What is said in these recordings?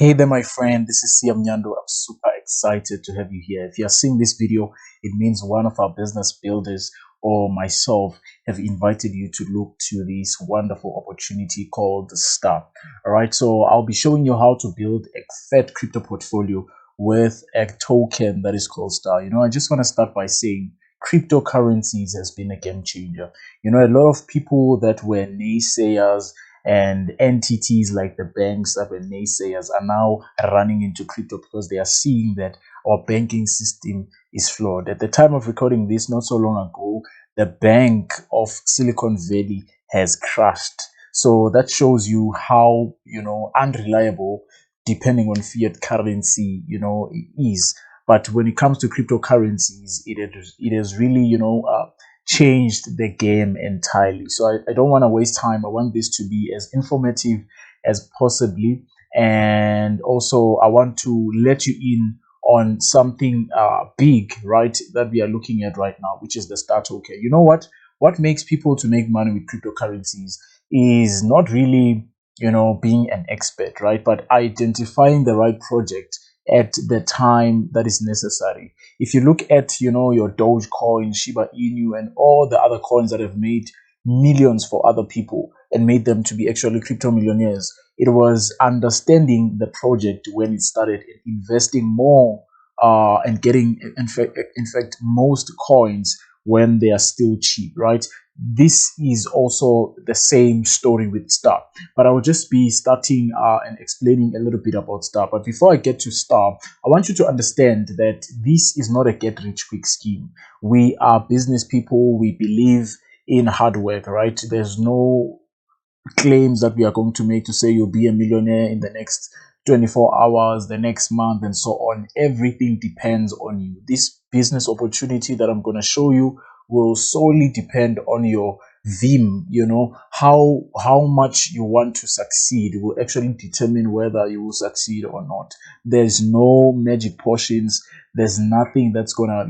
Hey there, my friend. This is 𝐶𝐬𝐴𝐬𝐿. I'm super excited to have you here. If you are seeing this video, it means one of our business builders or myself have invited you to look to this wonderful opportunity called STA. All right, so I'll be showing you how to build a fat crypto portfolio with a token that is called STA. I just want to start by saying cryptocurrencies has been a game changer. A lot of people that were naysayers and entities like the banks that were naysayers are now running into crypto because they are seeing that our banking system is flawed. At the time of recording this, not so long ago, the Bank of Silicon Valley has crashed. So that shows you how, unreliable depending on fiat currency, is. But when it comes to cryptocurrencies, it has really, changed the game entirely. So I don't want to waste time. I want this to be as informative as possibly. And also, I want to let you in on something big, right, that we are looking at right now, which is the STA token. You know what? What makes people to make money with cryptocurrencies is not really, being an expert, right, but identifying the right project at the time that is necessary. If you look at, your Dogecoin, Shiba Inu, and all the other coins that have made millions for other people and made them to be actually crypto millionaires, it was understanding the project when it started, investing more and getting, in fact, most coins when they are still cheap, right? This is also the same story with STA, but I will just be starting and explaining a little bit about STA. But before I get to STA, I want you to understand that this is not a get rich quick scheme. We are business people. We believe in hard work, right? There's no claims that we are going to make to say you'll be a millionaire in the next 24 hours, the next month, and so on. Everything depends on you. This business opportunity that I'm going to show you will solely depend on your vim. How much you want to succeed will actually determine whether you will succeed or not. There's no magic potions. There's nothing that's gonna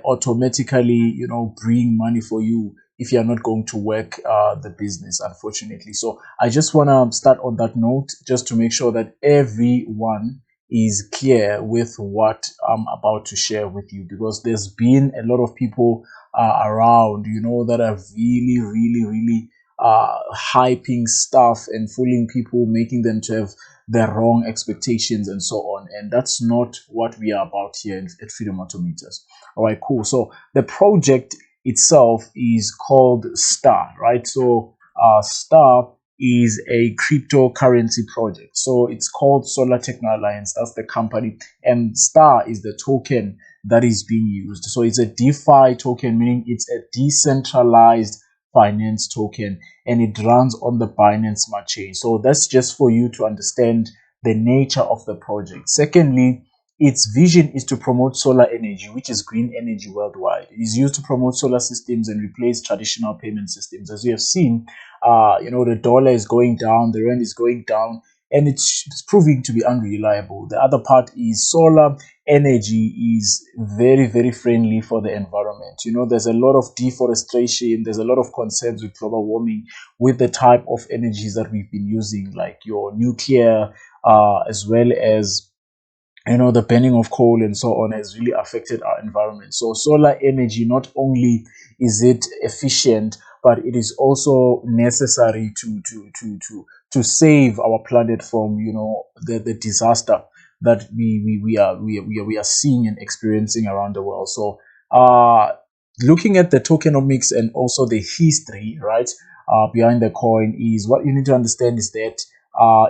automatically bring money for you if you're not going to work the business, unfortunately. So I just want to start on that note just to make sure that everyone is clear with what I'm about to share with you, because there's been a lot of people around, that are really, really, really hyping stuff and fooling people, making them to have the wrong expectations and so on. And that's not what we are about here at Freedom Automators. All right, cool. So the project itself is called STA, right? So STA is a cryptocurrency project. So it's called Solar Techno Alliance. That's the company. And STA is the token that is being used. So it's a DeFi token, meaning it's a decentralized finance token, and it runs on the Binance Smart Chain. So that's just for you to understand the nature of the project. Secondly, its vision is to promote solar energy, which is green energy worldwide. It is used to promote solar systems and replace traditional payment systems. As we have seen, the dollar is going down, the rand is going down, and it's proving to be unreliable. The other part is solar energy is very, very friendly for the environment. There's a lot of deforestation, there's a lot of concerns with global warming with the type of energies that we've been using, like your nuclear, as well as the burning of coal and so on has really affected our environment. So solar energy, not only is it efficient, but it is also necessary to save our planet from the disaster that we are seeing and experiencing around the world. So looking at the tokenomics and also the history, right, behind the coin, is what you need to understand is that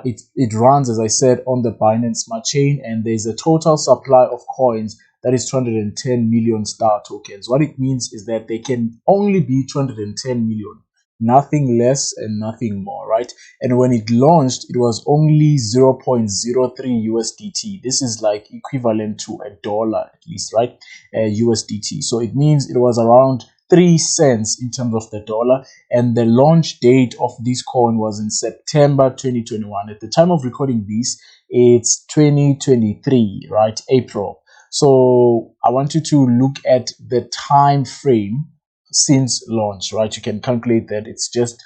it runs, as I said, on the Binance Smart Chain, and there's a total supply of coins that is 210 million STA tokens. What it means is that they can only be 210 million, nothing less and nothing more, right? And when it launched, it was only 0.03 USDT. This is like equivalent to $1 at least, right? USDT. So it means it was around 3 cents in terms of the dollar, and the launch date of this coin was in September 2021. At the time of recording this, it's 2023, right? April. So I want you to look at the time frame since launch, right? You can calculate that it's just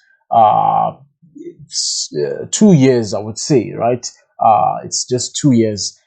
2 years, I would say, right? It's just 2 years,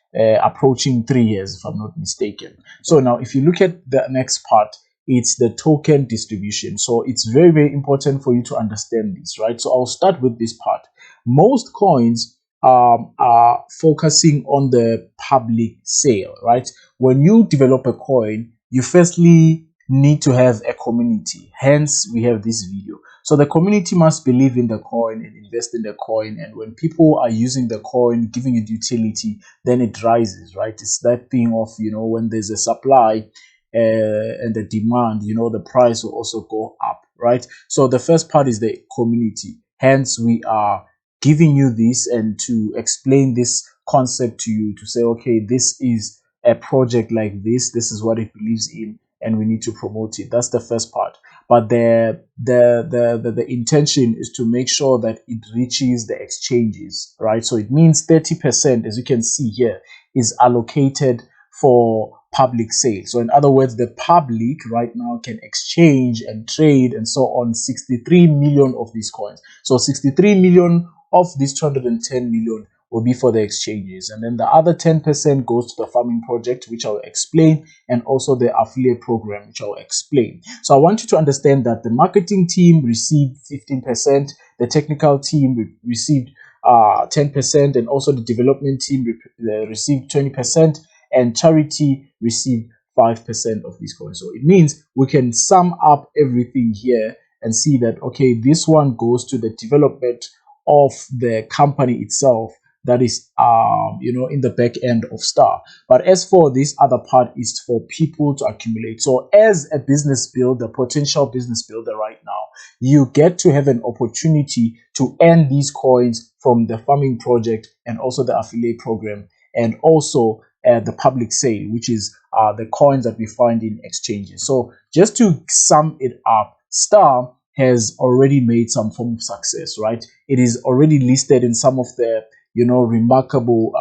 approaching 3 years, if I'm not mistaken. So now, if you look at the next part, it's the token distribution. So it's very, very important for you to understand this, right? So I'll start with this part. Most coins are focusing on the public sale, right? When you develop a coin, you firstly need to have a community. Hence, we have this video. So the community must believe in the coin and invest in the coin. And when people are using the coin, giving it utility, then it rises, right? It's that thing of, when there's a supply and the demand, the price will also go up, right? So the first part is the community. Hence, we are giving you this and to explain this concept to you, to say, okay, this is a project like this is what it believes in, and we need to promote it. That's the first part. But the intention is to make sure that it reaches the exchanges, right? So it means 30%, as you can see here, is allocated for public sale. So in other words, the public right now can exchange and trade and so on 63 million of these coins. So 63 million of these 210 million will be for the exchanges, and then the other 10% goes to the farming project, which I'll explain, and also the affiliate program, which I'll explain. So I want you to understand that the marketing team received 15%, the technical team received 10%, and also the development team received 20%, and charity received 5% of these coins. So it means we can sum up everything here and see that, okay, this one goes to the development of the company itself, that is in the back end of STAR. But as for this other part, is for people to accumulate. So as a business builder, potential business builder right now, you get to have an opportunity to earn these coins from the farming project and also the affiliate program, and also the public sale, which is the coins that we find in exchanges. So just to sum it up, STAR has already made some form of success, right? It is already listed in some of the remarkable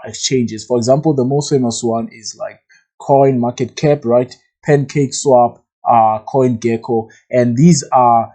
exchanges. For example, the most famous one is like CoinMarketCap, right? PancakeSwap, CoinGecko, and these are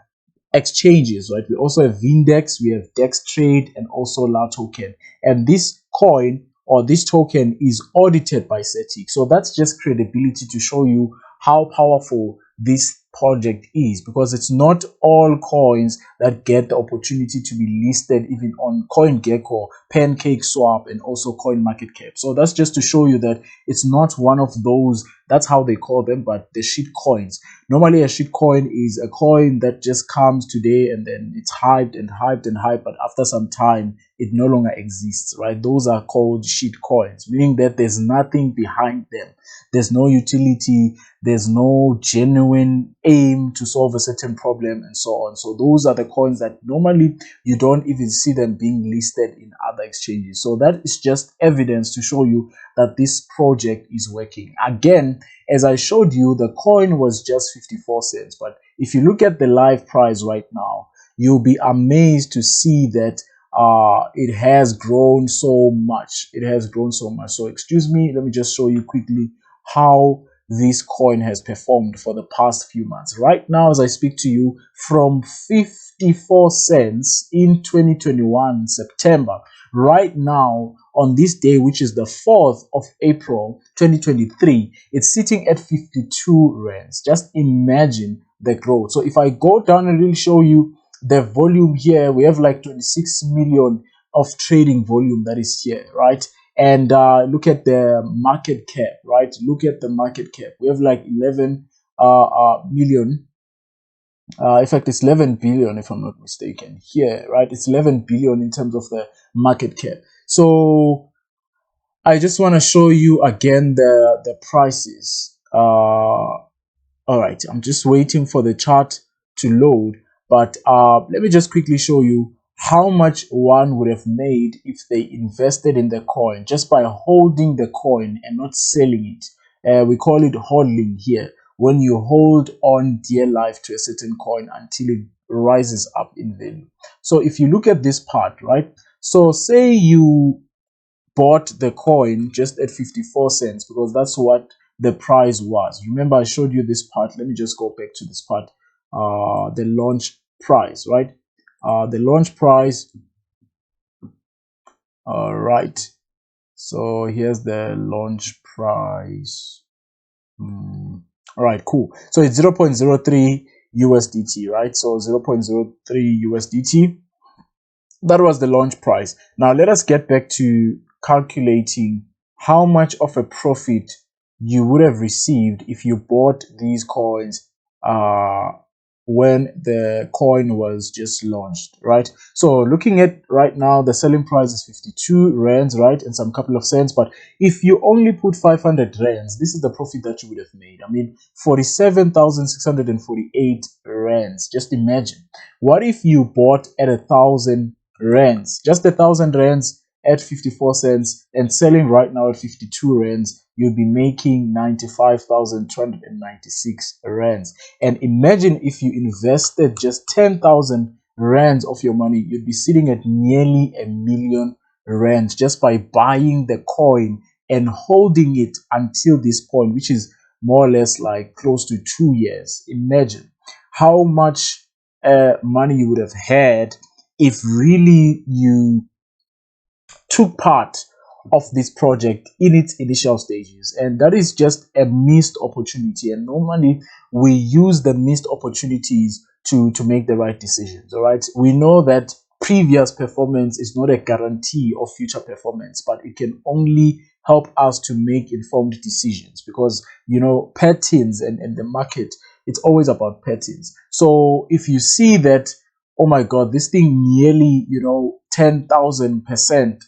exchanges, right? We also have Vindex, we have DexTrade, and also La Token. And this coin or this token is audited by SETIC. So that's just credibility to show you how powerful this project is, because it's not all coins that get the opportunity to be listed even on CoinGecko, PancakeSwap, and also CoinMarketCap. So that's just to show you that it's not one of those, that's how they call them, but the shit coins. Normally a shit coin is a coin that just comes today and then it's hyped and hyped and hyped, but after some time it no longer exists, right? Those are called shit coins, meaning that there's nothing behind them. There's no utility, there's no genuine aim to solve a certain problem, and so on. So those are the coins that normally you don't even see them being listed in other exchanges. So that is just evidence to show you that this project is working. Again, as I showed you, the coin was just 54 cents. But if you look at the live price right now, you'll be amazed to see that it has grown so much. It has grown so much. So excuse me, let me just show you quickly how this coin has performed for the past few months. Right now, as I speak to you, from 54 cents in 2021 September, right now on this day, which is the 4th of April 2023, it's sitting at 52 rands. Just imagine the growth. So if I go down and really show you the volume here, we have like 26 million of trading volume that is here, right? And look at the market cap, right? Look at the market cap. We have like 11 million. In fact, it's 11 billion, if I'm not mistaken, here, right? It's 11 billion in terms of the market cap. So I just want to show you again the prices. All right, I'm just waiting for the chart to load, but let me just quickly show you how much one would have made if they invested in the coin just by holding the coin and not selling it. We call it hodling here, when you hold on dear life to a certain coin until it rises up in value. So if you look at this part, right? So say you bought the coin just at 54 cents because that's what the price was. Remember, I showed you this part. Let me just go back to this part. The launch price, right? The launch price All right. So here's the launch price. All right, cool. So it's 0.03 USDT, right? So 0.03 USDT. That was the launch price. Now let us get back to calculating how much of a profit you would have received if you bought these coins when the coin was just launched, right? So looking at right now, the selling price is 52 rands, right, and some couple of cents. But if you only put 500 rands, this is the profit that you would have made. I mean, 47,648 rands. Just imagine, what if you bought at 1,000 rands, just 1,000 rands at 54 cents, and selling right now at 52 rands, you'll be making 95,296 rands. And imagine if you invested just 10,000 rands of your money, you'd be sitting at nearly 1,000,000 rands just by buying the coin and holding it until this point, which is more or less like close to 2 years. Imagine how much money you would have had if really you took part of this project in its initial stages. And that is just a missed opportunity, and normally we use the missed opportunities to make the right decisions. All right, we know that previous performance is not a guarantee of future performance, but it can only help us to make informed decisions, because you know, patterns and the market, it's always about patterns. So if you see that, oh my god, this thing nearly, you know, 10,000%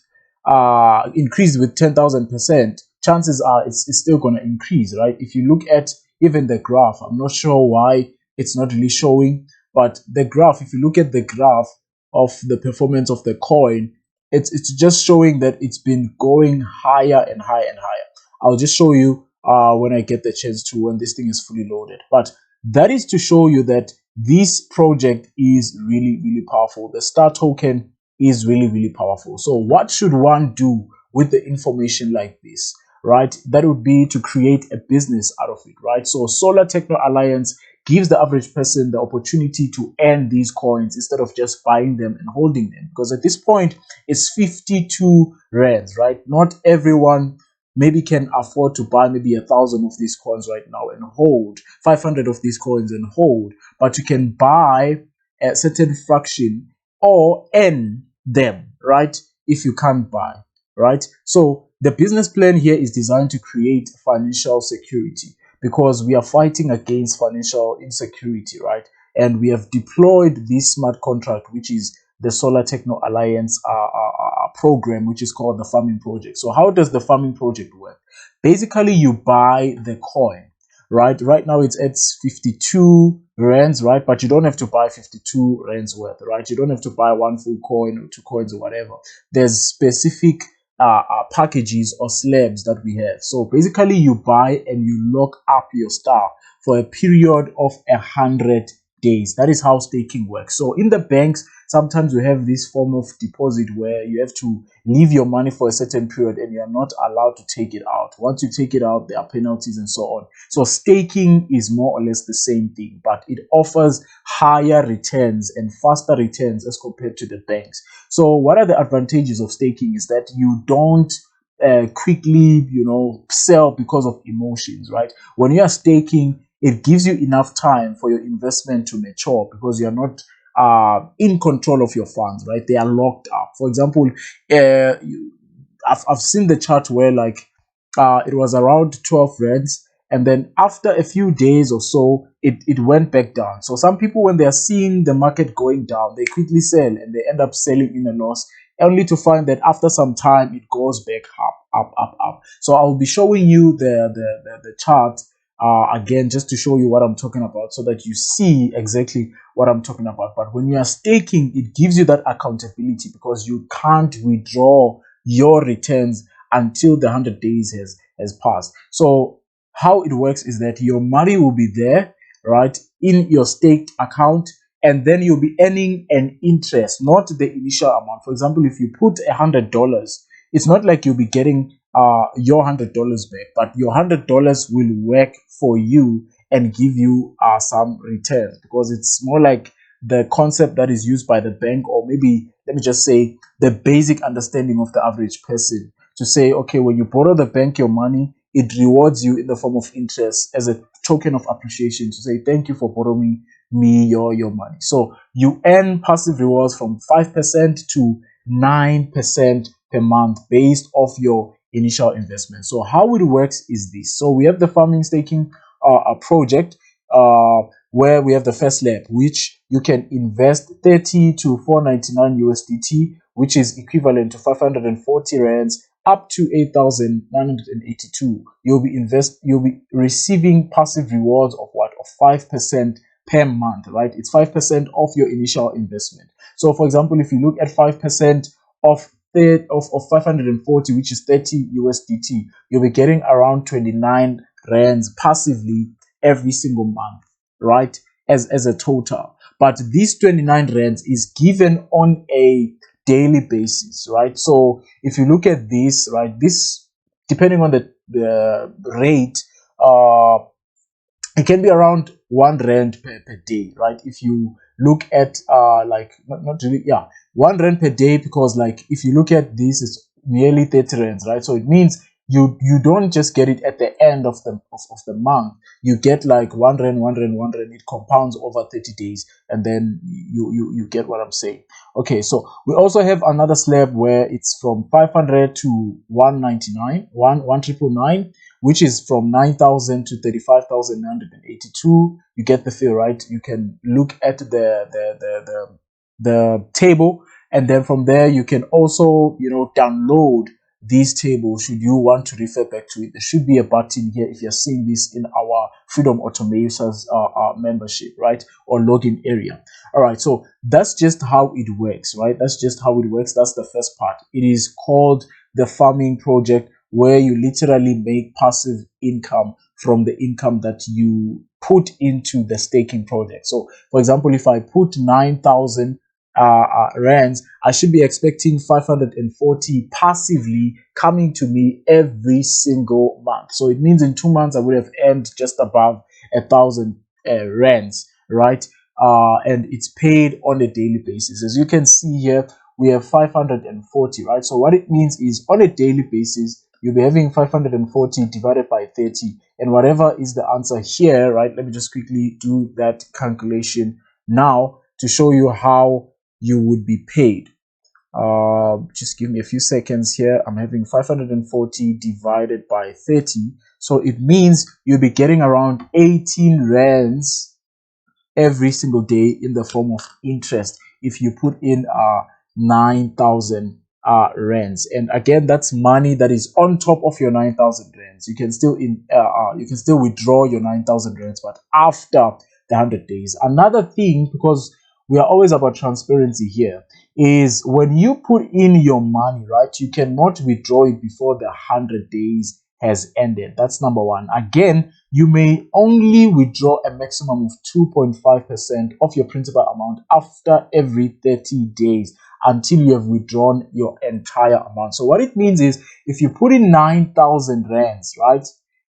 increased with 10,000%, chances are it's still going to increase, right? If you look at even the graph, I'm not sure why it's not really showing, but the graph, if you look at the graph of the performance of the coin, it's just showing that it's been going higher and higher and higher. I'll just show you when I get the chance to, when this thing is fully loaded. But that is to show you that this project is really, really powerful. The STA token is really, really powerful. So what should one do with the information like this, right? That would be to create a business out of it, right? So Solar Techno Alliance gives the average person the opportunity to earn these coins instead of just buying them and holding them, because at this point it's 52 rands, right? Not everyone maybe can afford to buy maybe 1,000 of these coins right now and hold 500 of these coins and hold, but you can buy a certain fraction or earn them, right, if you can't buy, right? So the business plan here is designed to create financial security, because we are fighting against financial insecurity, right? And we have deployed this smart contract, which is the Solar Techno Alliance program, which is called the farming project. So how does the farming project work? Basically, you buy the coin, right? Right now it's at 52 rands, right? But you don't have to buy 52 rands worth, right? You don't have to buy one full coin or two coins or whatever. There's specific packages or slabs that we have. So basically you buy and you lock up your STA for a period of 100 days. That is how staking works. So in the banks, sometimes we have this form of deposit where you have to leave your money for a certain period and you are not allowed to take it out. Once you take it out, there are penalties and so on. So staking is more or less the same thing, but it offers higher returns and faster returns as compared to the banks. So what are the advantages of staking is that you don't quickly, you know, sell because of emotions, right? When you are staking, it gives you enough time for your investment to mature, because you are not in control of your funds, right? They are locked up. For example, I've seen the chart where like it was around 12 rands, and then after a few days or so, it went back down. So some people, when they are seeing the market going down, they quickly sell and they end up selling in a loss, only to find that after some time it goes back up. So I'll be showing you the chart again, just to show you what I'm talking about, so that you see exactly what I'm talking about. But when you are staking, it gives you that accountability, because you can't withdraw your returns until the 100 days has passed. So how it works is that your money will be there, right, in your staked account, and then you'll be earning an interest, not the initial amount. For example, if you put $100, it's not like you'll be getting your $100 back, but your $100 will work for you and give you some return, because it's more like the concept that is used by the bank, or maybe let me just say, the basic understanding of the average person, to say, okay, when you borrow the bank your money, it rewards you in the form of interest as a token of appreciation, to say thank you for borrowing me your money. So you earn passive rewards from 5% to 9% per month based off your initial investment. So how it works is this. So we have the farming staking project, where we have the first lab, which you can invest 30 to 499 USDT, which is equivalent to 540 rands, up to 8,982. You'll be receiving passive rewards of what? Of 5% per month, right? It's 5% of your initial investment. So for example, if you look at 5% of 540, which is 30 USDT, you'll be getting around 29 rands passively every single month, right? As a total. But this 29 rands is given on a daily basis, right? So if you look at this, right, this, depending on the rate, it can be around 1 rand per day, right? If you look at like not really, yeah, 1 rand per day, because like if you look at this, it's nearly 30 rands, right? So it means you don't just get it at the end of the month. You get like 1 rand, 1 rand, 1 rand. It compounds over 30 days, and then you get what I'm saying. Okay, so we also have another slab where it's from 500 to 199, 1,999, which is from 9,000 to 35,982. You get the feel, right? You can look at the table, and then from there you can also, you know, download these tables should you want to refer back to it. There should be a button here if you're seeing this in our Freedom Automators membership, right, or login area. All right, so that's just how it works, right? That's just how it works. That's the first part. It is called the farming project, where you literally make passive income from the income that you put into the staking project. So for example, if I put 9,000 rands, I should be expecting 540 passively coming to me every single month. So it means in 2 months I would have earned just above 1,000 rands, right? And it's paid on a daily basis. As you can see here, we have 540, right? So what it means is on a daily basis, you'll be having 540 divided by 30, and whatever is the answer here, right? Let me just quickly do that calculation now to show you how you would be paid. Just give me a few seconds here. I'm having 540 divided by 30, so it means you'll be getting around 18 rands every single day in the form of interest if you put in 9,000 rands. And again, that's money that is on top of your 9,000 rands. You can still withdraw your 9,000 rands, but after the 100 days. Another thing, because we are always about transparency here, is when you put in your money, right, you cannot withdraw it before the 100 days has ended. That's number one. Again, you may only withdraw a maximum of 2.5% of your principal amount after every 30 days until you have withdrawn your entire amount. So what it means is, if you put in 9,000 rands, right,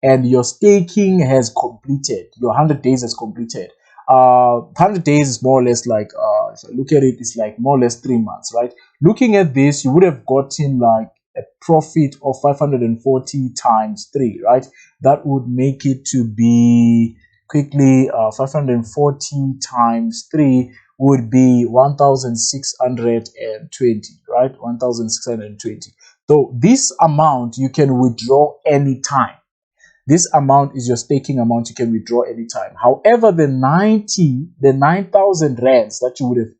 and your staking has completed, your 100 days has completed, 100 days is more or less like, if I look at it, it's like more or less 3 months, right? Looking at this, you would have gotten like a profit of 540 times 3, right? That would make it to be quickly 540 times 3 would be 1,620, right? 1,620. So this amount you can withdraw anytime. This amount is your staking amount. You can withdraw anytime. However, the 9,000 rands that you would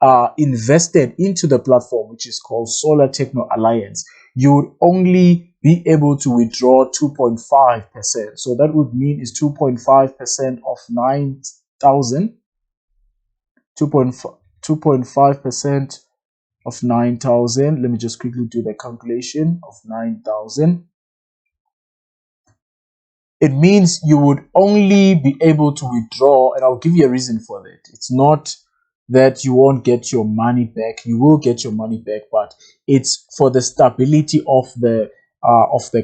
have invested into the platform, which is called Solar Techno Alliance, you would only be able to withdraw 2.5%. So that would mean is 2.5% of 9,000. 2.5% of 9,000. Let me just quickly do the calculation of 9,000. It means you would only be able to withdraw, and I'll give you a reason for that. It's not that you won't get your money back. You will get your money back, but it's for the stability of the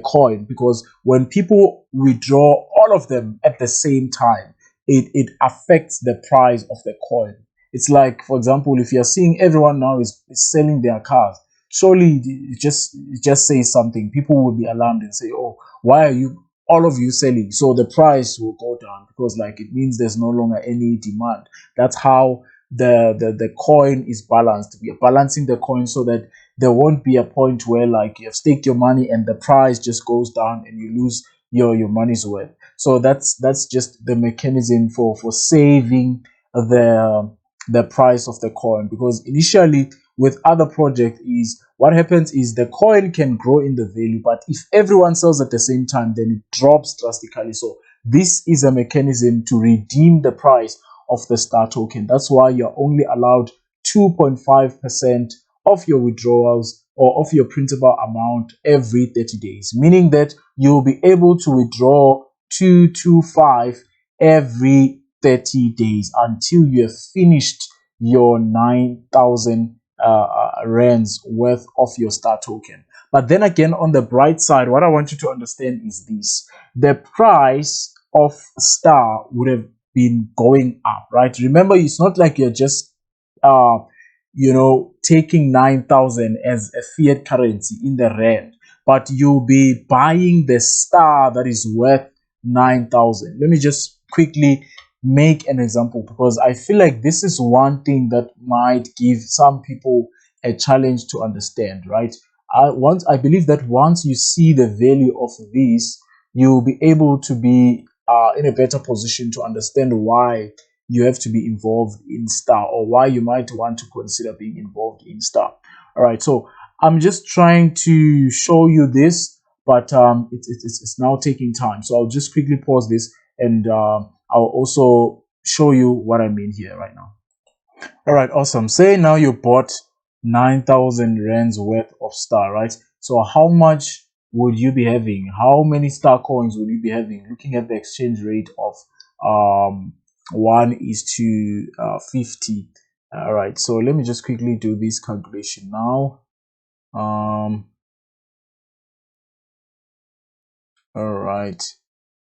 coin, because when people withdraw all of them at the same time, it affects the price of the coin. It's like, for example, if you're seeing everyone now is selling their cars, surely it just says something. People will be alarmed and say, oh, why are you all of you selling? So the price will go down, because like it means there's no longer any demand. That's how the coin is balanced. We are balancing the coin so that there won't be a point where like you have staked your money and the price just goes down and you lose your money's worth. So that's just the mechanism for saving the price of the coin. Because initially with other projects, is what happens is the coin can grow in the value, but if everyone sells at the same time, then it drops drastically. So this is a mechanism to redeem the price of the STA token. That's why you're only allowed 2.5% of your withdrawals or of your principal amount every 30 days, meaning that you'll be able to withdraw 225 every 30 days until you have finished your 9,000 rands worth of your STA token. But then again, on the bright side, what I want you to understand is this: the price of STA would have been going up, right? Remember, it's not like you're just taking 9,000 as a fiat currency in the rand, but you'll be buying the STA that is worth 9,000. Let me just quickly make an example, because I feel like this is one thing that might give some people a challenge to understand, right? I believe that once you see the value of this, you'll be able to be in a better position to understand why you have to be involved in STA, or why you might want to consider being involved in STA. All right, so I'm just trying to show you this, but it's now taking time. So I'll just quickly pause this, and I'll also show you what I mean here right now. All right, awesome. Say now you bought 9,000 rands worth of STA, right? So how much would you be having? How many STA coins would you be having? Looking at the exchange rate of 1:50. All right, so let me just quickly do this calculation now. All right,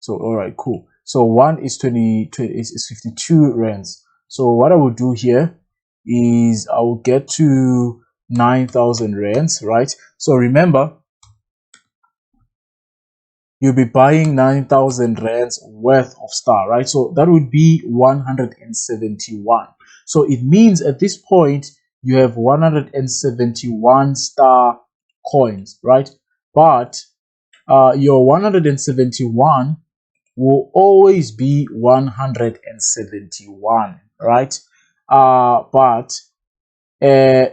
so all right, cool. So 1:20 is 52 rands. So what I will do here is I will get to 9,000 rands, right? So remember, you'll be buying 9,000 rands worth of STA, right? So that would be 171. So it means at this point you have 171 STA coins, right? But your 171 will always be 171, right? But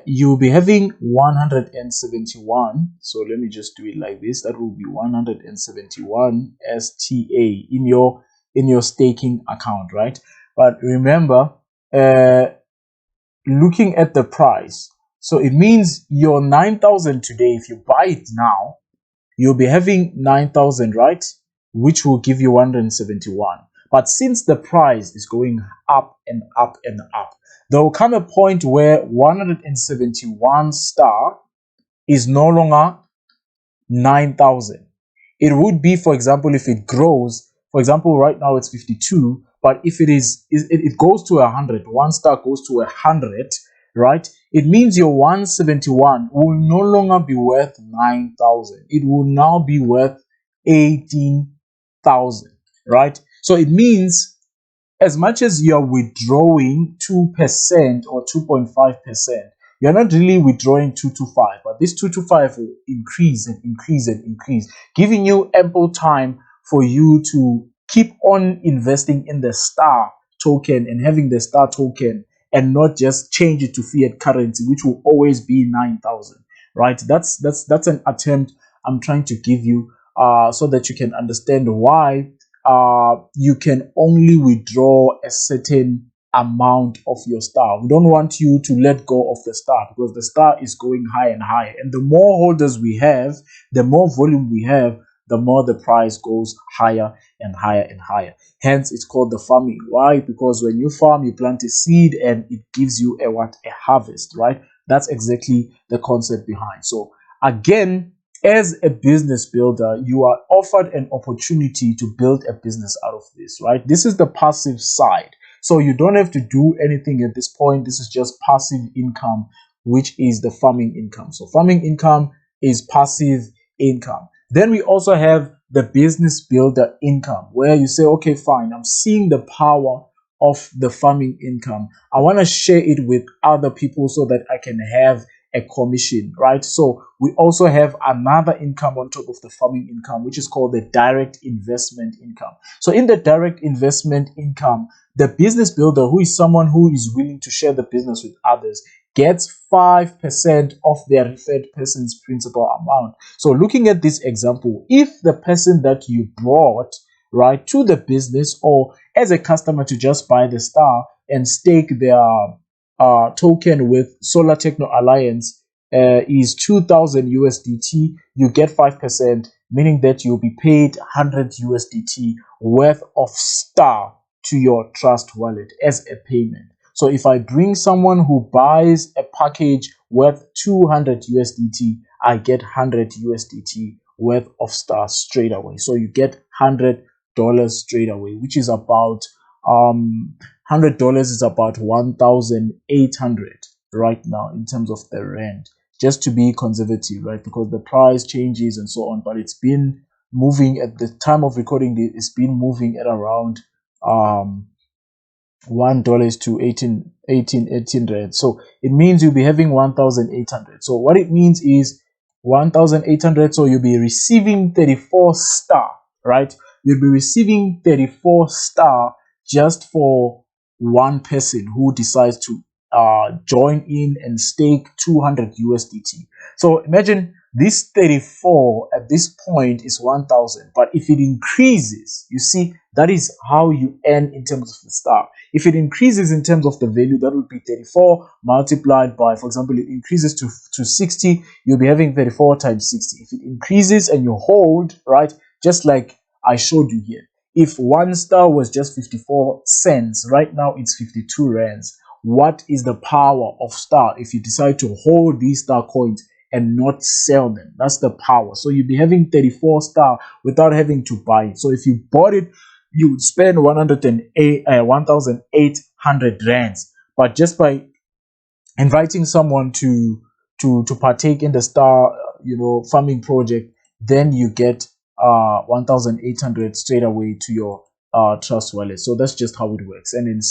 you'll be having 171. So let me just do it like this. That will be 171 STA in your staking account, right? But remember, looking at the price, so it means your 9,000 today, if you buy it now, you'll be having 9,000, right? Which will give you 171. But since the price is going up and up and up, there will come a point where 171 STA is no longer 9,000. It would be, for example, if it grows, for example, right now it's 52, but if it goes to 100, one STA goes to 100, right? It means your 171 will no longer be worth 9,000. It will now be worth 18,000, right? So it means as much as you're withdrawing 2% or 2.5%, you're not really withdrawing 225, but this 225 will increase and increase and increase, giving you ample time for you to keep on investing in the STA token and having the STA token, and not just change it to fiat currency, which will always be 9,000, right? That's an attempt I'm trying to give you so that you can understand why you can only withdraw a certain amount of your STA. We don't want you to let go of the STA, because the STA is going high and high, and the more holders we have, the more volume we have, the more the price goes higher and higher and higher. Hence, it's called the farming. Why? Because when you farm, you plant a seed and it gives you a harvest, right? That's exactly the concept behind. So again, as a business builder, you are offered an opportunity to build a business out of this, right? This is the passive side. So you don't have to do anything at this point. This is just passive income, which is the farming income. So farming income is passive income. Then we also have the business builder income, where you say, okay, fine, I'm seeing the power of the farming income. I want to share it with other people so that I can have a commission, right? So we also have another income on top of the farming income, which is called the direct investment income. So in the direct investment income, the business builder, who is someone who is willing to share the business with others, gets 5% of their referred person's principal amount. So looking at this example, if the person that you brought, right, to the business or as a customer to just buy the star and stake their token with Solar Techno Alliance is 2,000 USDT, you get 5%, meaning that you'll be paid 100 USDT worth of star to your trust wallet as a payment. So if I bring someone who buys a package worth 200 USDT, I get 100 USDT worth of stars straight away. So you get $100 straight away, which is about $100 is about 1,800 right now in terms of the rand, just to be conservative, right? Because the price changes and so on, but it's been moving at the time of recording. It's been moving at around $1 to 18 rand. So it means you'll be having 1,800. So what it means is 1,800. So you'll be receiving 34 star, right? You'll be receiving 34 star just for one person who decides to join in and stake 200 USDT. So imagine this 34 at this point is 1,000, but if it increases, you see, that is how you earn in terms of the star. If it increases in terms of the value, that would be 34 multiplied by, for example, it increases to 60, you'll be having 34 times 60. If it increases and you hold, right, just like I showed you here, if one star was just 54 cents, right now it's 52 rands. What is the power of star if you decide to hold these star coins and not sell them? That's the power. So you'll be having 34 star without having to buy it. So if you bought it, you would spend 1,800 rands. But just by inviting someone to partake in the star, farming project, then you get 1,800 straight away to your trust wallet. So that's just how it works. And then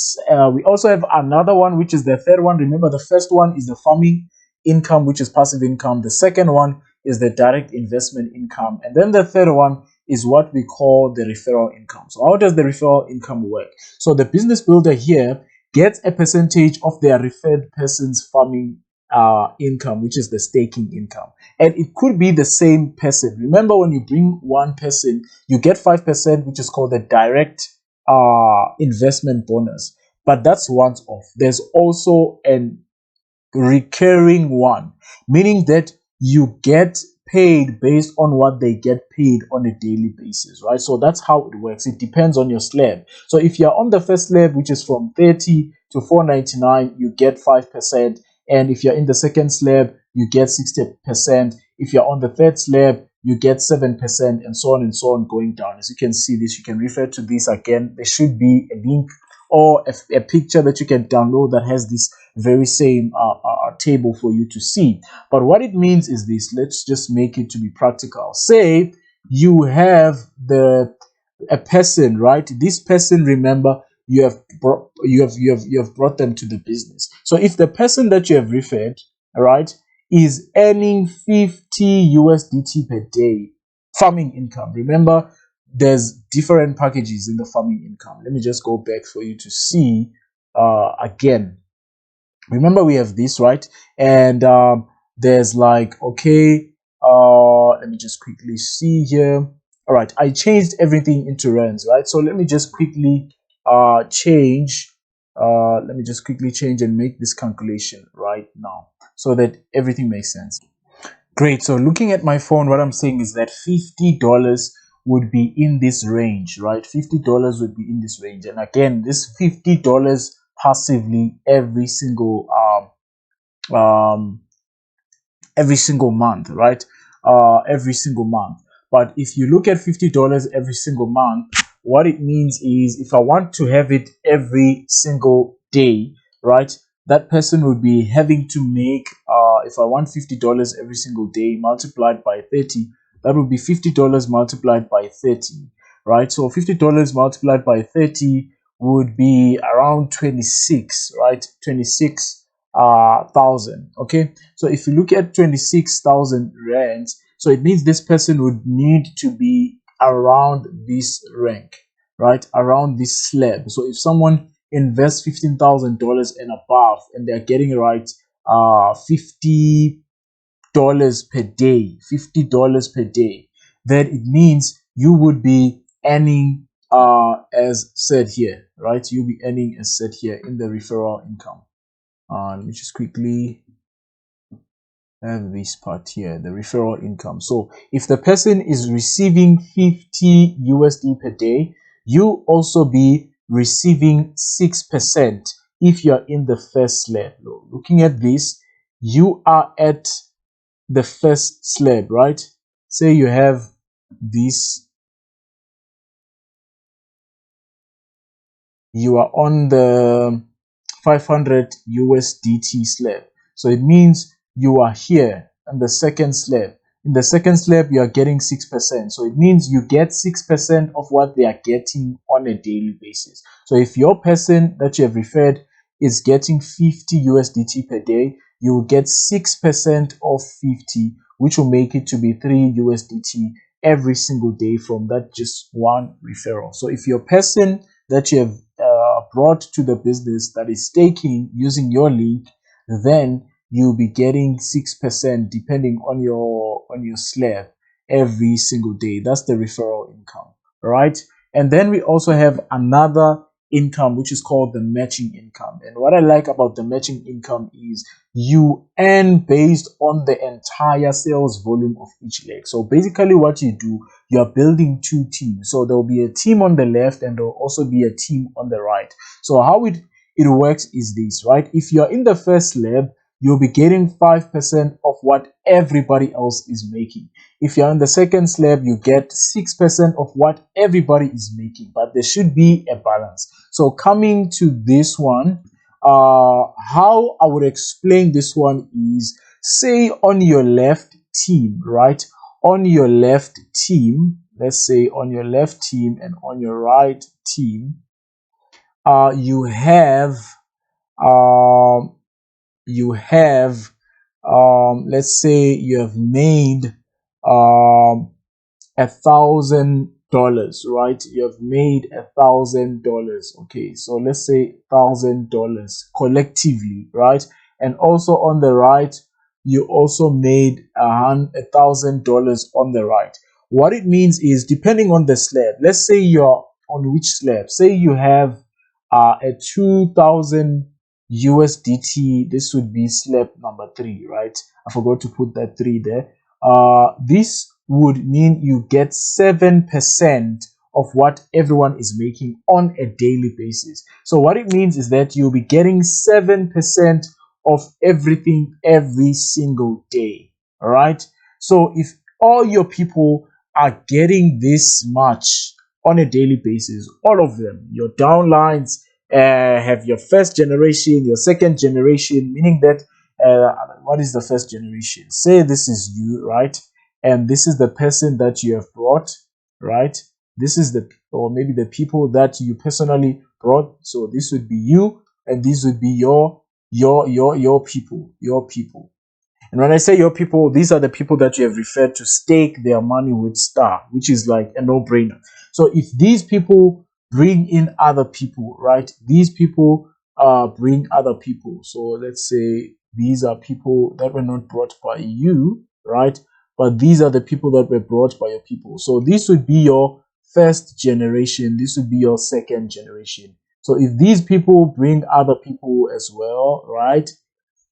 we also have another one, which is the third one. Remember, the first one is the farming income, which is passive income. The second one is the direct investment income, and then the third one is what we call the referral income. So how does the referral income work? So the business builder here gets a percentage of their referred person's farming income, which is the staking income. And it could be the same person. Remember, when you bring one person, you get 5%, which is called the direct investment bonus. But that's once off. There's also an recurring one, meaning that you get paid based on what they get paid on a daily basis, right? So that's how it works. It depends on your slab. So if you're on the first slab, which is from 30 to 499, you get 5%. And if you're in the second slab, you get 60%. If you're on the third slab, you get 7%, and so on going down. As you can see this, you can refer to this again. There should be a link or a picture that you can download that has this very same table for you to see. But what it means is this. Let's just make it to be practical. Say you have a person, right? This person, remember, you have brought them to the business. So if the person that you have referred, right, is earning 50 USDT per day farming income. Remember, there's different packages in the farming income. Let me just go back for you to see again. Remember, we have this, right? And there's like, okay, let me just quickly see here. All right, I changed everything into rands, right? So let me just quickly change. Let me just quickly change and make this calculation right now so that everything makes sense. Great. So looking at my phone, what I'm saying is that $50 would be in this range, right? $50 would be in this range. And again, this $50 passively every single month, right? Every single month. But if you look at $50 every single month, what it means is if I want to have it every single day, right, that person would be having to make, if I want $50 every single day multiplied by 30, that would be $50 multiplied by 30, right? So $50 multiplied by 30 would be around 26, right? 26,000. Okay, so if you look at 26,000 rands, so it means this person would need to be around this rank, right? Around this slab. So if someone invests $15,000 and above, and they're getting right $50 per day, $50 per day, then it means you would be earning as said here, right? You'll be earning as said here in the referral income. Let me just quickly have this part here, the referral income. So if the person is receiving 50 USD per day, you also be receiving 6% if you're in the first slab. Looking at this, you are at the first slab, right? Say you have this, you are on the 500 USDT slab. So it means you are here on the second slab. In the second slab, you are getting 6%. So it means you get 6% of what they are getting on a daily basis. So if your person that you have referred is getting 50 USDT per day, you will get 6% of 50, which will make it to be 3 USDT every single day from that just one referral. So if your person that you have brought to the business that is staking using your link, then you'll be getting 6% depending on your slab every single day. That's the referral income, right? And then we also have another income which is called the matching income. And what I like about the matching income is you earn based on the entire sales volume of each leg. So basically what you do, you are building two teams. So there will be a team on the left and there will also be a team on the right. So how it works is this, right? If you're in the first slab, you'll be getting 5% of what everybody else is making. If you're on the second slab, you get 6% of what everybody is making, but there should be a balance. So coming to this one, how I would explain this one is, say on your left team, right? On your left team, let's say on your left team and on your right team, you have let's say you have made $1,000, right? You have made $1,000. Okay, so let's say $1,000 collectively, right? And also on the right, you also made $1,000 on the right. What it means is, depending on the slab, let's say you're on which slab. Say you have a 2,000 USDT. This would be slab number 3, right? I forgot to put that 3 there. This would mean you get 7% of what everyone is making on a daily basis. So what it means is that you'll be getting 7% of everything every single day. All right. So if all your people are getting this much on a daily basis, all of them, your downlines, have your first generation, your second generation, meaning that what is the first generation? Say this is you, right? And this is the person that you have brought, right? This is the, or maybe the people that you personally brought. So this would be you, and this would be your people. And when I say your people, these are the people that you have referred to stake their money with Star, which is like a no-brainer. So if these people bring in other people, right? These people bring other people. So let's say these are people that were not brought by you, right? But these are the people that were brought by your people. So this would be your first generation. This would be your second generation. So if these people bring other people as well, right?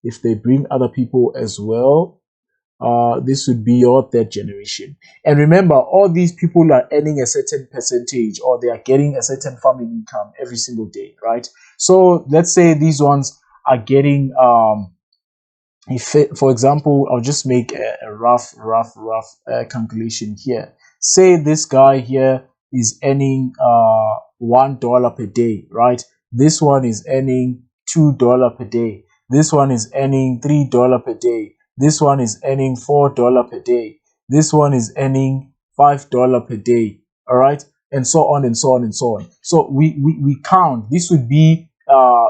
If they bring other people as well, this would be your third generation. And remember, all these people are earning a certain percentage, or they are getting a certain family income every single day, right? So let's say these ones are getting, for example, I'll just make a rough calculation here. Say this guy here is earning $1 per day, right? This one is earning $2 per day. This one is earning $3 per day. This one is earning $4 per day. This one is earning $5 per day. All right, and so on and so on and so on. So we count. This would be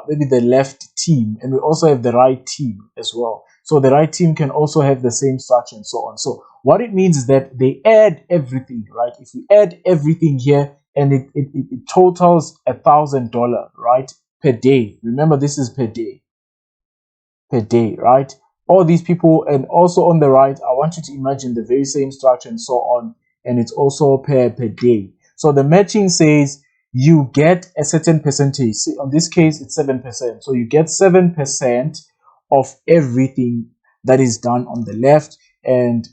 maybe the left team, and we also have the right team as well. So the right team can also have the same structure and so on. So what it means is that they add everything, right? If we add everything here, and it totals $1,000, right, per day. Remember, this is per day, right? All these people, and also on the right, I want you to imagine the very same structure and so on, and it's also per day. So the matching says you get a certain percentage. See, on this case, it's 7%. So you get 7% of everything that is done on the left, and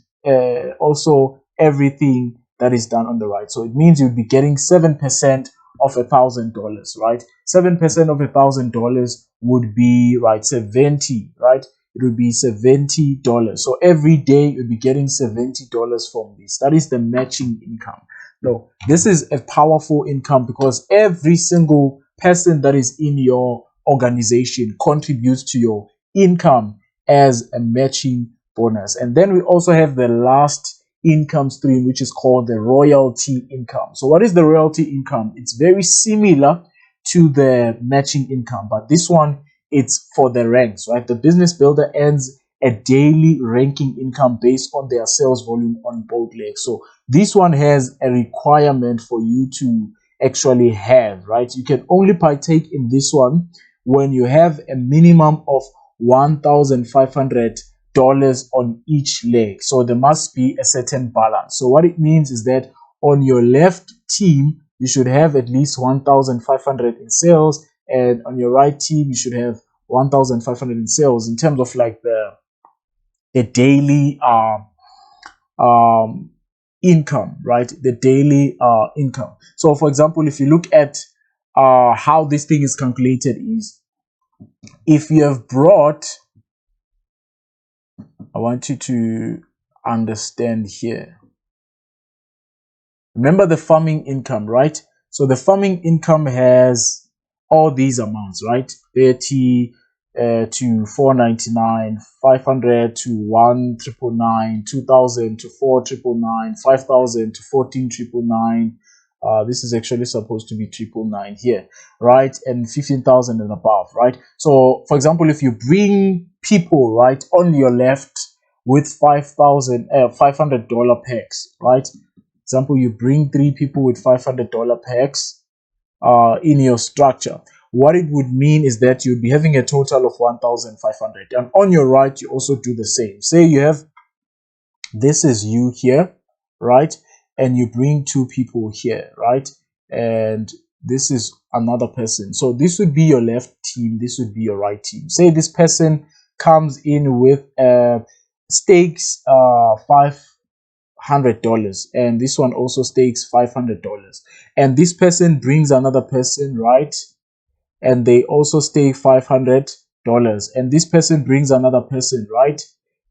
also everything that is done on the right. So it means you'd be getting 7% of $1,000, right? 7% of $1,000 would be, right, 70, right? It would be $70. So every day you'll be getting $70 from this. That is the matching income. No, this is a powerful income because every single person that is in your organization contributes to your income as a matching bonus. And then we also have the last income stream, which is called the royalty income. So what is the royalty income? It's very similar to the matching income, but this one, it's for the ranks, right? The business builder earns a daily ranking income based on their sales volume on both legs. So this one has a requirement for you to actually have, right? You can only partake in this one when you have a minimum of $1,500 on each leg. So there must be a certain balance. So what it means is that on your left team, you should have at least 1,500 in sales, and on your right team, you should have 1,500 in sales in terms of like the daily income, right? The daily income. So for example, if you look at how this thing is calculated is, if you have brought, I want you to understand here. Remember the farming income, right? So the farming income has all these amounts, right? 30 to 499, 500 to 1,999, 2,000 to 4,999, 5,000 to 14,999. This is actually supposed to be 999 here, right? And 15,000 and above, right? So for example, if you bring people, right, on your left with $500 packs, right? Example, you bring 3 people with $500 packs in your structure. What it would mean is that you'd be having a total of 1,500. And on your right, you also do the same. Say you have, this is you here, right? And you bring 2 people here, right? And this is another person. So this would be your left team. This would be your right team. Say this person comes in with stakes $500, and this one also stakes $500, and this person brings another person, right, and they also stake $500, and this person brings another person, right,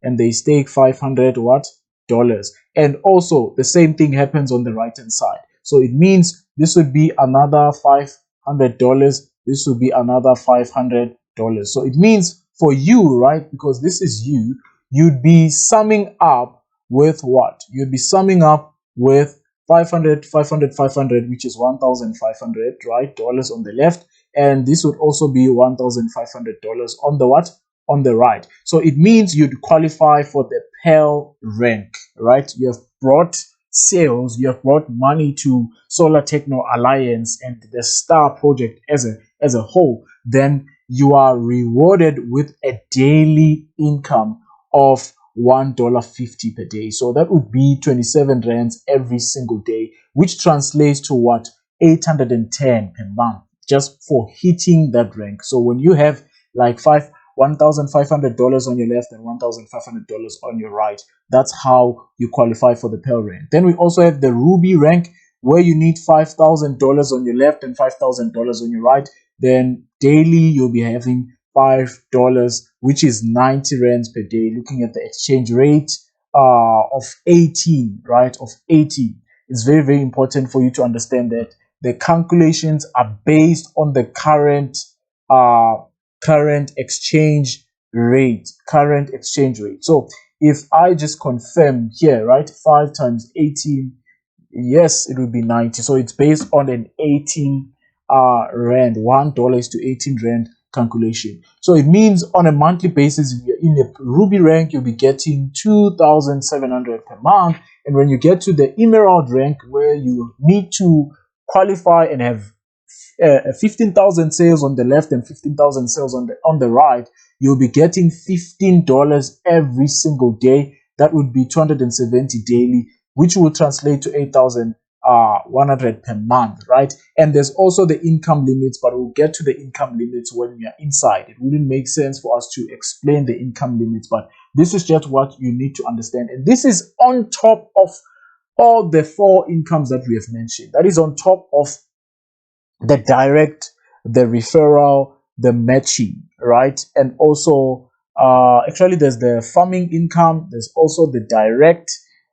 and they stake $500 what dollars, and also the same thing happens on the right hand side. So it means this would be another $500, this would be another $500. So it means for you, right, because this is you, you'd be summing up with what? You'd be summing up with 500, 500, 500, which is 1,500, right, dollars on the left, and this would also be $1,500 on the what? On the right. So it means you'd qualify for the Pearl rank, right? You have brought sales, you have brought money to Solar Techno Alliance and the STAR project as a whole. Then you are rewarded with a daily income of $1.50 per day. So that would be 27 rands every single day, which translates to what? 810 per month, just for hitting that rank. So when you have like $1,500 on your left and $1,500 on your right, that's how you qualify for the Pearl rank. Then we also have the Ruby rank, where you need $5,000 on your left and $5,000 on your right. Then daily you'll be having $5, which is 90 rands per day, looking at the exchange rate of 18, right, of 18. it's very, very important for you to understand that the calculations are based on the current exchange rate. So if I just confirm here, right, 5 times 18, yes, it will be 90. So it's based on an 18 rand. $1 is to 18 rand calculation. So it means on a monthly basis, if you're in the ruby rank, you'll be getting 2,700 per month. And when you get to the emerald rank, where you need to qualify and have 15,000 sales on the left and 15,000 sales on the right, you'll be getting $15 every single day. That would be 270 daily, which will translate to 8,100 per month, right? And there's also the income limits, but we'll get to the income limits when we are inside. It wouldn't make sense for us to explain the income limits, but this is just what you need to understand. And this is on top of all the 4 incomes that we have mentioned. That is on top of the direct, the referral, the matching, right? And also, actually, there's the farming income, there's also the direct,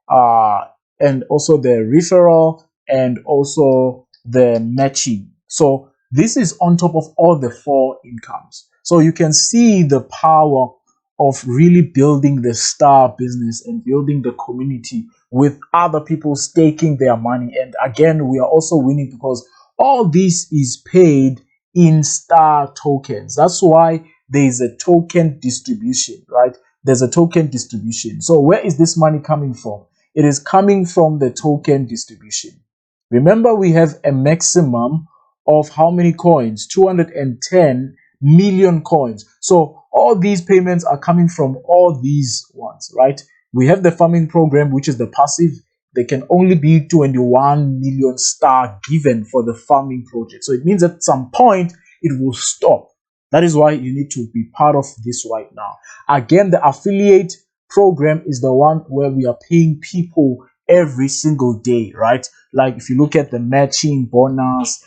and also the referral, and also the matching. So this is on top of all the 4 incomes. So you can see the power of really building the star business and building the community with other people staking their money. And again, we are also winning because all this is paid in star tokens. That's why there is a token distribution, right? There's a token distribution. So where is this money coming from? It is coming from the token distribution. Remember, we have a maximum of how many coins? 210 million coins. So all these payments are coming from all these ones, right? We have the farming program, which is the passive. There can only be 21 million star given for the farming project. So it means at some point it will stop. That is why you need to be part of this right now. Again, the affiliate program is the one where we are paying people every single day, right? Like if you look at the matching bonus,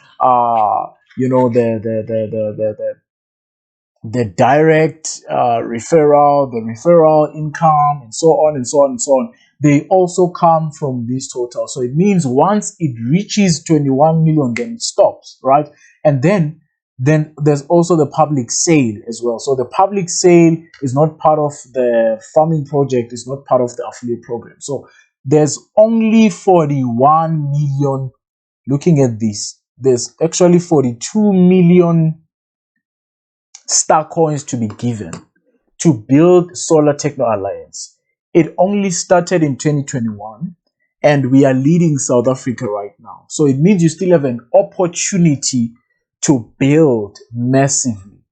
you know, the direct referral, the referral income, and so on and so on and so on. They also come from this total. So it means once it reaches 21 million, then it stops, right? And then there's also the public sale as well. So the public sale is not part of the farming project, is not part of the affiliate program. So there's only 41 million. Looking at this, there's actually 42 million star coins to be given to build Solar Techno Alliance. It only started in 2021 and we are leading South Africa right now. So it means you still have an opportunity to build massively,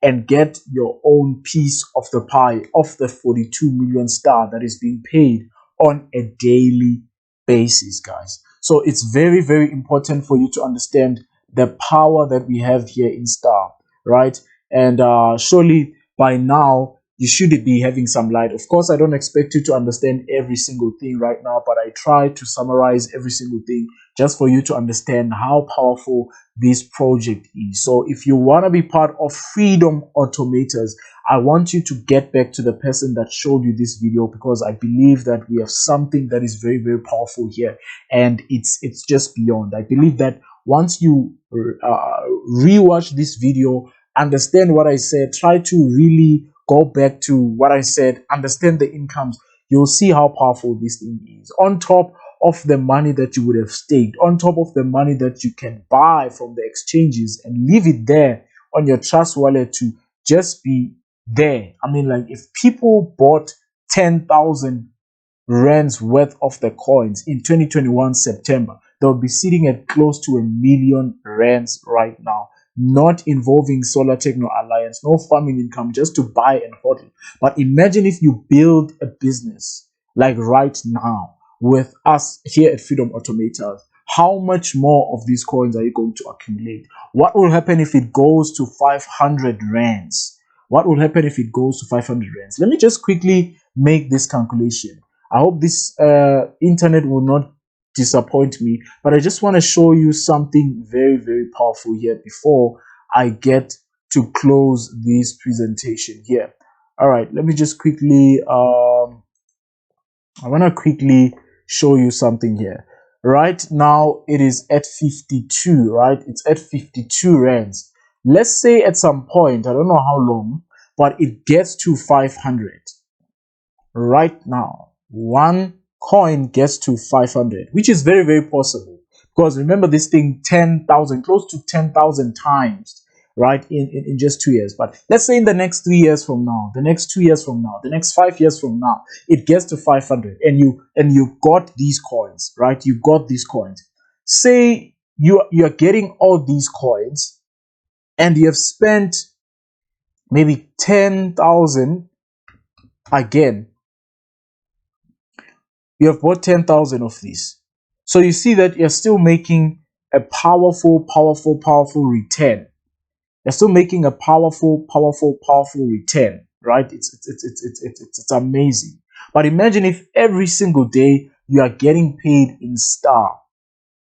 and get your own piece of the pie of the 42 million star that is being paid on a daily basis, guys. So it's very, very important for you to understand the power that we have here in Star, right? And surely by now you should be having some light. Of course, I don't expect you to understand every single thing right now, but I try to summarize every single thing just for you to understand how powerful this project is. So if you want to be part of Freedom Automators, I want you to get back to the person that showed you this video, because I believe that we have something that is very, very powerful here, and it's just beyond. I believe that once you rewatch this video, understand what I said, try to really go back to what I said, understand the incomes, you'll see how powerful this thing is. On top of the money that you would have staked, on top of the money that you can buy from the exchanges and leave it there on your trust wallet to just be there. I mean, like if people bought 10,000 rands worth of the coins in 2021 September, they'll be sitting at close to 1 million rands right now, not involving Solar Techno Alliance, no farming income, just to buy and hold it. But imagine if you build a business like right now with us here at Freedom Automators, how much more of these coins are you going to accumulate? What will happen if it goes to 500 rands? What will happen if it goes to 500 rands? Let me just quickly make this calculation. I hope this internet will not disappoint me, but I just want to show you something very, very powerful here before I get to close this presentation here. All right, let me just quickly I want to quickly show you something here. Right now it is at 52, right? It's at 52 rands. Let's say at some point, I don't know how long, but it gets to 500. Right now, one coin gets to 500, which is very, very possible. Because remember this thing 10,000, close to 10,000 times, right, in just 2 years. But let's say in the next 3 years from now, the next 2 years from now, the next 5 years from now, it gets to 500, and you got these coins, right? You got these coins. Say you're getting all these coins, and you have spent maybe 10,000 again. You have bought 10,000 of these. So you see that you're still making a powerful return. You're still making a powerful return, right? It's amazing. But imagine if every single day you are getting paid in star.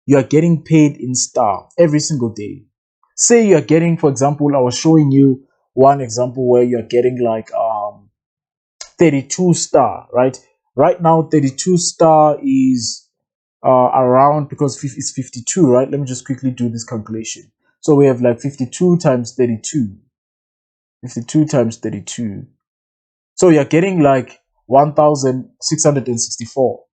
You are getting paid in star every single day. Say you're getting, for example, I was showing you one example where you're getting like 32 star, right? Right now 32 star is around, because it's 52, right? Let me just quickly do this calculation. So we have like 52 times 32. 52 times 32. So you're getting like 1,664.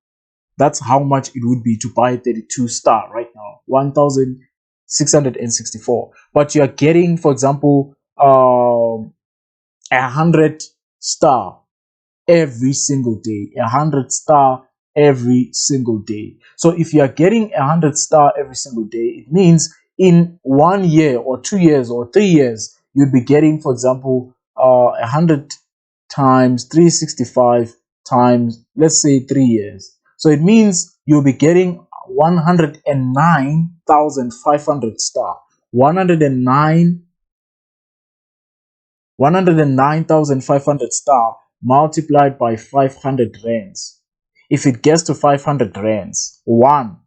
That's how much it would be to buy 32 star right now. 1,664. But you're getting, for example, 100 star every single day. 100 star every single day. So if you are getting 100 star every single day, it means in 1 year or 2 years or 3 years, you'd be getting, for example, 100 times 365 times, let's say 3 years. So it means you'll be getting 109,500 star. 109,500 star multiplied by 500 rands. If it gets to 500 rands, one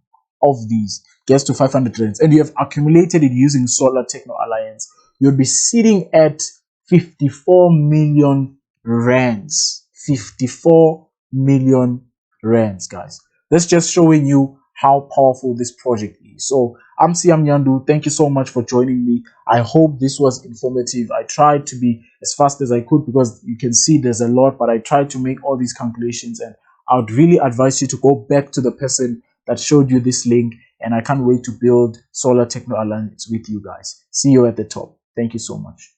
of these gets to 500 rands, and you have accumulated it using Solar Techno Alliance, you'll be sitting at 54 million rands. 54 million rands, guys. That's just showing you how powerful this project is. So I'm Siam Nyandu. Thank you so much for joining me. I hope this was informative. I tried to be as fast as I could because you can see there's a lot, but I tried to make all these calculations, and I would really advise you to go back to the person that showed you this link, and I can't wait to build Solar Techno Alliance with you guys. See you at the top. Thank you so much.